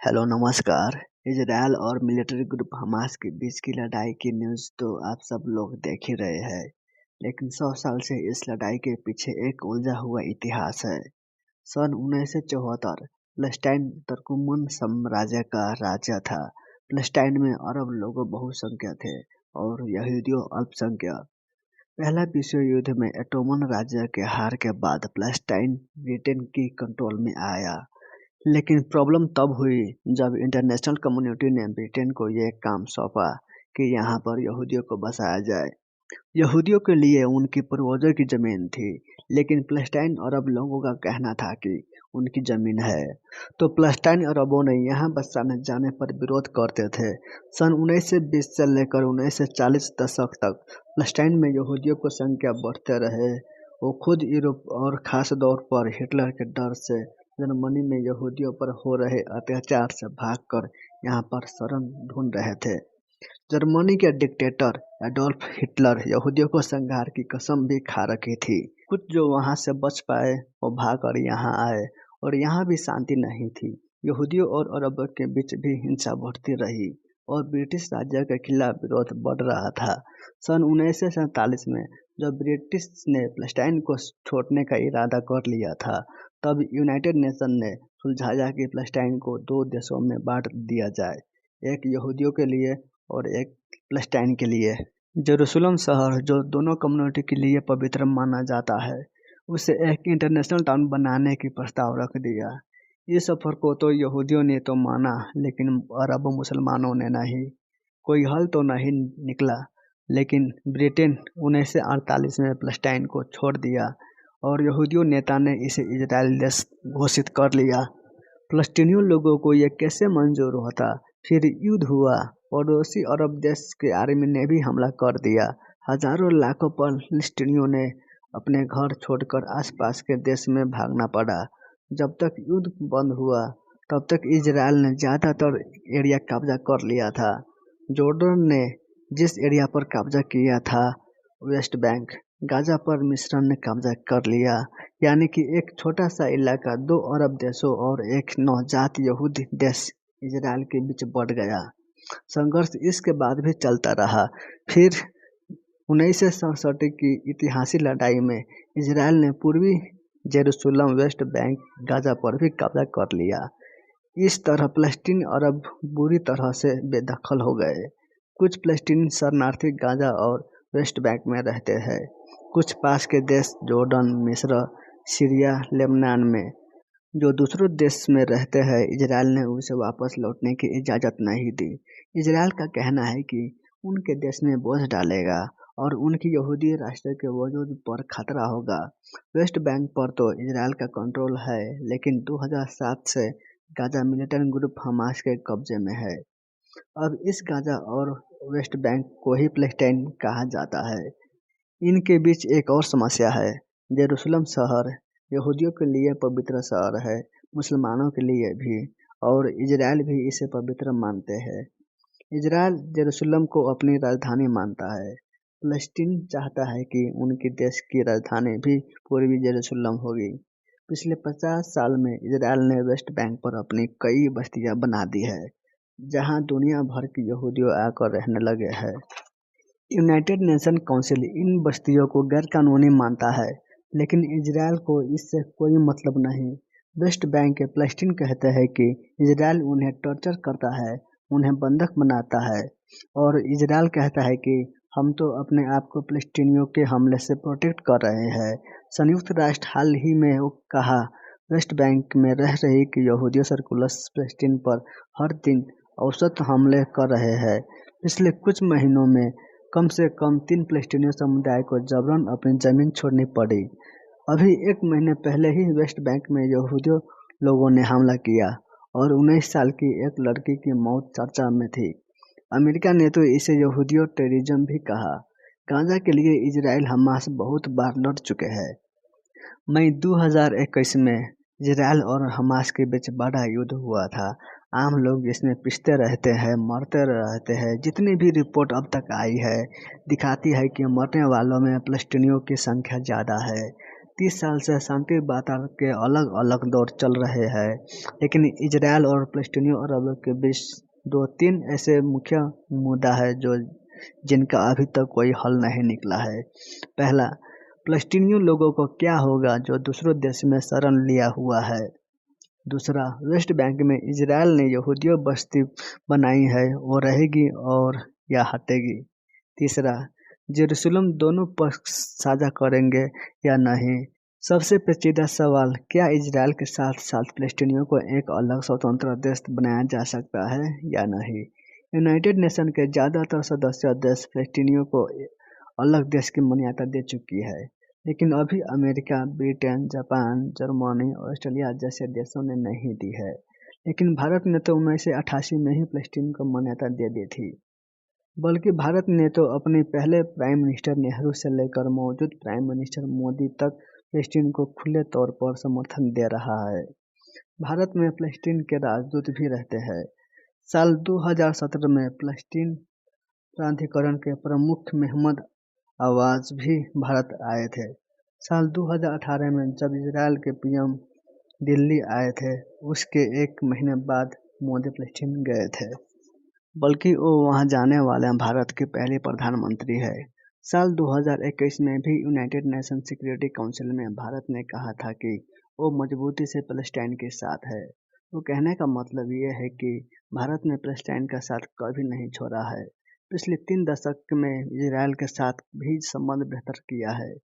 Hello नमस्कार। Israel और military group Hamas के बीच की लड़ाई की न्यूज़ तो आप सब लोग देख ही रहे हैं, लेकिन 100 साल से इस लड़ाई के पीछे एक उलझा हुआ इतिहास है। सन 1974 पलस्टाइन तुर्कमन साम्राज्य का राज्य था। पलस्टाइन में अरब लोग बहुसंख्यक थे और यहूदियों अल्पसंख्यक। पहला विश्व युद्ध में ओटोमन राज्य के हार के बाद पलस्टाइन ब्रिटेन की कंट्रोल में आया। लेकिन प्रॉब्लम तब हुई जब इंटरनेशनल कम्युनिटी ने ब्रिटेन को ये काम सौंपा कि यहाँ पर यहूदियों को बसाया जाए। यहूदियों के लिए उनकी पूर्वजों की जमीन थी, लेकिन पलस्टाइन अरब लोगों का कहना था कि उनकी जमीन है, तो पलस्टाइन अरबों ने यहाँ बसाने जाने पर विरोध करते थे। सन 1920 से लेकर 1940 दशक तक पलस्टाइन में यहूदियों की संख्या बढ़ते रहे। वो खुद यूरोप और खास तौर पर हिटलर के डर से जर्मनी में यहूदियों पर हो रहे अत्याचार से भागकर यहाँ पर शरण ढूंढ रहे थे। जर्मनी के डिक्टेटर एडोल्फ हिटलर यहूदियों को संहार की कसम भी खा रखी थी। कुछ जो वहां से बच पाए वो भागकर यहाँ आए और यहाँ भी शांति नहीं थी। यहूदियों और अरबों के बीच भी हिंसा बढ़ती रही और ब्रिटिश राज्य के खिलाफ विरोध बढ़ रहा था। सन 1947 में जब ब्रिटिश ने पलस्टाइन को छोड़ने का इरादा कर लिया था, तब यूनाइटेड नेशन ने सुलझाया कि पलस्टाइन को दो देशों में बांट दिया जाए, एक यहूदियों के लिए और एक पलस्टाइन के लिए। जेरूसलम शहर, जो दोनों कम्युनिटी के लिए पवित्र माना जाता है, उसे एक इंटरनेशनल टाउन बनाने की प्रस्ताव रख दिया। इस सफर को तो यहूदियों ने तो माना, लेकिन अरब मुसलमानों ने नहीं। कोई हल तो नहीं निकला, लेकिन ब्रिटेन 1948 में पलस्टाइन को छोड़ दिया और यहूदियों नेता ने इसे इजराइल देश घोषित कर लिया। फलस्तीनियों लोगों को यह कैसे मंजूर होता? फिर युद्ध हुआ। पड़ोसी अरब देश के आर्मी ने भी हमला कर दिया। हजारों लाखों फलस्तीनियों ने अपने घर छोड़कर आसपास के देश में भागना पड़ा। जब तक युद्ध बंद हुआ, तब तक इजराइल ने ज़्यादातर एरिया कब्जा कर लिया था। जॉर्डन ने जिस एरिया पर कब्जा किया था, वेस्ट बैंक, गाजा पर मिस्र ने कब्जा कर लिया। यानी कि एक छोटा सा इलाका दो अरब देशों और एक नवजात यहूदी देश इजराइल के बीच बढ़ गया। संघर्ष इसके बाद भी चलता रहा। फिर 1967 की ऐतिहासिक लड़ाई में इजराइल ने पूर्वी जेरूसलम, वेस्ट बैंक, गाजा पर भी कब्जा कर लिया। इस तरह फलस्तीन अरब बुरी तरह से बेदखल हो गए। कुछ फलस्तीनी शरणार्थी गाजा और वेस्ट बैंक में रहते हैं, कुछ पास के देश जॉर्डन, मिस्र, सीरिया, लेबनान में। जो दूसरों देश में रहते हैं, इजराइल ने उसे वापस लौटने की इजाज़त नहीं दी। इजराइल का कहना है कि उनके देश में बोझ डालेगा और उनकी यहूदी राष्ट्र के वजूद पर खतरा होगा। वेस्ट बैंक पर तो इजराइल का कंट्रोल है, लेकिन 2007 से गाजा मिलिटेंट ग्रुप हमास के कब्जे में है। अब इस गाजा और वेस्ट बैंक को ही पैलेस्टाइन कहा जाता है। इनके बीच एक और समस्या है। जेरूसलम शहर यहूदियों के लिए पवित्र शहर है, मुसलमानों के लिए भी, और इजराइल भी इसे पवित्र मानते हैं। इजराइल जेरूसलम को अपनी राजधानी मानता है। फलस्तीन चाहता है कि उनके देश की राजधानी भी पूर्वी जेरूसलम होगी। पिछले 50 साल में इजराइल ने वेस्ट बैंक पर अपनी कई बस्तियां बना दी है, जहां दुनिया भर के यहूदियों आकर रहने लगे हैं। यूनाइटेड नेशन काउंसिल इन बस्तियों को गैरकानूनी मानता है, लेकिन इजराइल को इससे कोई मतलब नहीं। वेस्ट बैंक के फलस्तीन कहते हैं कि इजराइल उन्हें टॉर्चर करता है, उन्हें बंधक बनाता है, और इजराइल कहता है कि हम तो अपने आप को फलस्तीनियों के हमले से प्रोटेक्ट कर रहे हैं। संयुक्त राष्ट्र हाल ही में कहा, वेस्ट बैंक में रह रही कि यहूदियों सर्कुलर फलस्तीन पर हर दिन औसत हमले कर रहे हैं। पिछले कुछ महीनों में कम से कम 3 फलस्तीनी समुदाय को जबरन अपनी जमीन छोड़नी पड़ी। अभी एक महीने पहले ही वेस्ट बैंक में यहूदियों लोगों ने हमला किया और 19 साल की एक लड़की की मौत चर्चा में थी। अमेरिका ने तो इसे यहूदियों टेररिज्म भी कहा। गाजा के लिए इजराइल हमास बहुत बार लड़ चुके हैं। मई 2021 में इजराइल और हमास के बीच बड़ा युद्ध हुआ था। आम लोग इसमें पिसते रहते हैं, मरते रहते हैं। जितनी भी रिपोर्ट अब तक आई है, दिखाती है कि मरने वालों में फलस्तीनियों की संख्या ज़्यादा है। 30 साल से शांति वार्ता के अलग अलग दौर चल रहे हैं, लेकिन इजरायल और फलस्तीनी अरब के बीच 2-3 ऐसे मुख्य मुद्दा है जिनका अभी तक कोई हल नहीं निकला है। पहला, फलस्तीनी लोगों को क्या होगा जो दूसरों देश में शरण लिया हुआ है। दूसरा, वेस्ट बैंक में इजरायल ने यहूदियों बस्ती बनाई है, वो रहेगी और या हटेगी। तीसरा, जेरूसलम दोनों पक्ष साझा करेंगे या नहीं। सबसे पेचीदा सवाल, क्या इजरायल के साथ साथ फलस्तीनियों को एक अलग स्वतंत्र देश बनाया जा सकता है या नहीं। यूनाइटेड नेशन के ज़्यादातर सदस्य देश फलस्तीनियों को अलग देश की मान्यता दे चुकी है, लेकिन अभी America, Britain, Japan, Germany, Australia जैसे देशों ने नहीं दी है। लेकिन भारत ने तो 1988 में ही फलस्तीन को मान्यता दे दी थी। बल्कि भारत ने तो अपने पहले प्राइम मिनिस्टर नेहरू से लेकर मौजूद प्राइम मिनिस्टर मोदी तक फलस्तीन को खुले तौर पर समर्थन दे रहा है। भारत में फलस्तीन के राजदूत भी रहते हैं। साल 2017 में फलस्तीन प्राधिकरण के प्रमुख महमूद अब्बास भी भारत आए थे। साल 2018 में जब इजरायल के पीएम दिल्ली आए थे, उसके 1 महीने बाद मोदी फलस्तीन गए थे। बल्कि वो वहां जाने वाले भारत के पहले प्रधानमंत्री है। साल 2021 में भी यूनाइटेड नेशन सिक्योरिटी काउंसिल में भारत ने कहा था कि वो मजबूती से पैलेस्टाइन के साथ है। वो कहने का मतलब ये है कि भारत ने पैलेस्टाइन का साथ कभी नहीं छोड़ा है। पिछले 3 दशक में इजरायल के साथ भी संबंध बेहतर किया है।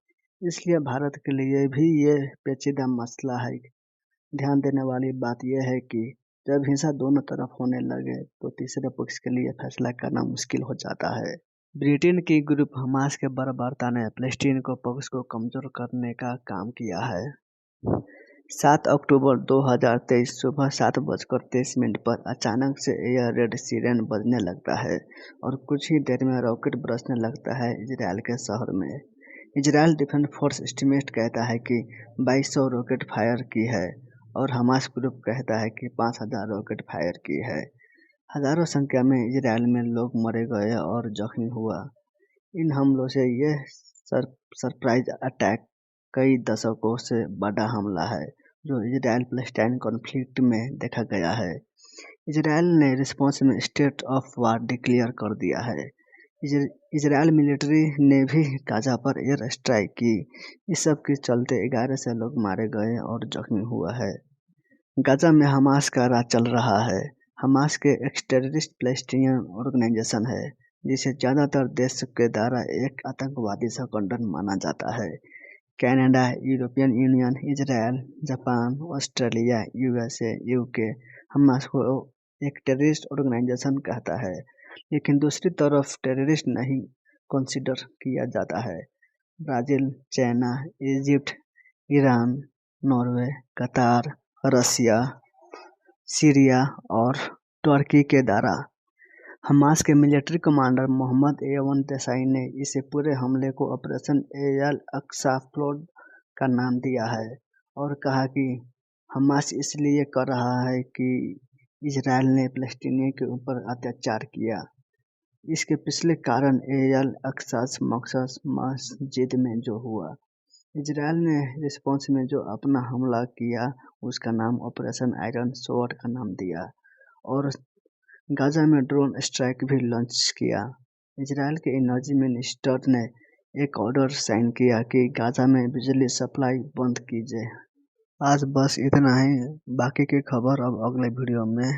इसलिए भारत के लिए भी ये पेचीदा मसला है। ध्यान देने वाली बात यह है कि जब हिंसा दोनों तरफ होने लगे तो तीसरे पक्ष के लिए फैसला करना मुश्किल हो जाता है। ब्रिटेन की ग्रुप हमास के बर्बरता ने फलस्तीन को पक्ष को कमजोर करने का काम किया है। 7 अक्टूबर 2023 सुबह 7:23 पर अचानक से एयर रेड सिरेन बजने लगता है और कुछ ही देर में रॉकेट बरसने लगता है इजरायल के शहर में। इजरायल डिफेंस फोर्स एस्टिमेट कहता है कि 2200 रॉकेट फायर की है और हमास ग्रुप कहता है कि 5000 रॉकेट फायर की है। हजारों संख्या में इजरायल में लोग मरे गए और जख्मी हुआ। इन हमलों से यह सरप्राइज अटैक कई दशकों से बड़ा हमला है जो इजरायल पैलेस्टाइन कॉन्फ्लिक्ट में देखा गया है। इजरायल ने रिस्पॉन्स में स्टेट ऑफ वार डिक्लेयर कर दिया है। इजरायल मिलिट्री ने भी गाजा पर एयर स्ट्राइक की। इस सब के चलते 11 से लोग मारे गए और जख्मी हुआ है। गाजा में हमास का राज चल रहा है। हमास के एक टेररिस्ट पैलेस्टीनियन ऑर्गेनाइजेशन है जिसे ज़्यादातर देश के द्वारा एक आतंकवादी संगठन माना जाता है। Canada, European union, Israel, Japan, Australia, USA, UK Hamas को एक टेररिस्ट ऑर्गेनाइजेशन कहता है, लेकिन दूसरी तरफ टेररिस्ट नहीं कंसीडर किया जाता है। Brazil, China, Egypt, Iran, Norway, Qatar, Russia, Syria और तुर्की के द्वारा। हमास के मिलिट्री कमांडर मोहम्मद एवन देसाई ने इसे पूरे हमले को ऑपरेशन एल अक्सा फ्लोड का नाम दिया है और कहा कि हमास इसलिए कर रहा है कि इजरायल ने फलस्तीनियों के ऊपर अत्याचार किया। इसके पिछले कारण एल अक्सा मस्जिद में जो हुआ। इजरायल ने रिस्पॉन्स में जो अपना हमला किया उसका नाम ऑपरेशन आयरन स्वॉर्ड का नाम दिया और गाजा में ड्रोन स्ट्राइक भी लॉन्च किया। इजरायल के एनर्जी मिनिस्टर ने एक ऑर्डर साइन किया कि गाजा में बिजली सप्लाई बंद कीजिए। आज बस इतना ही। बाकी की खबर अब अगले वीडियो में।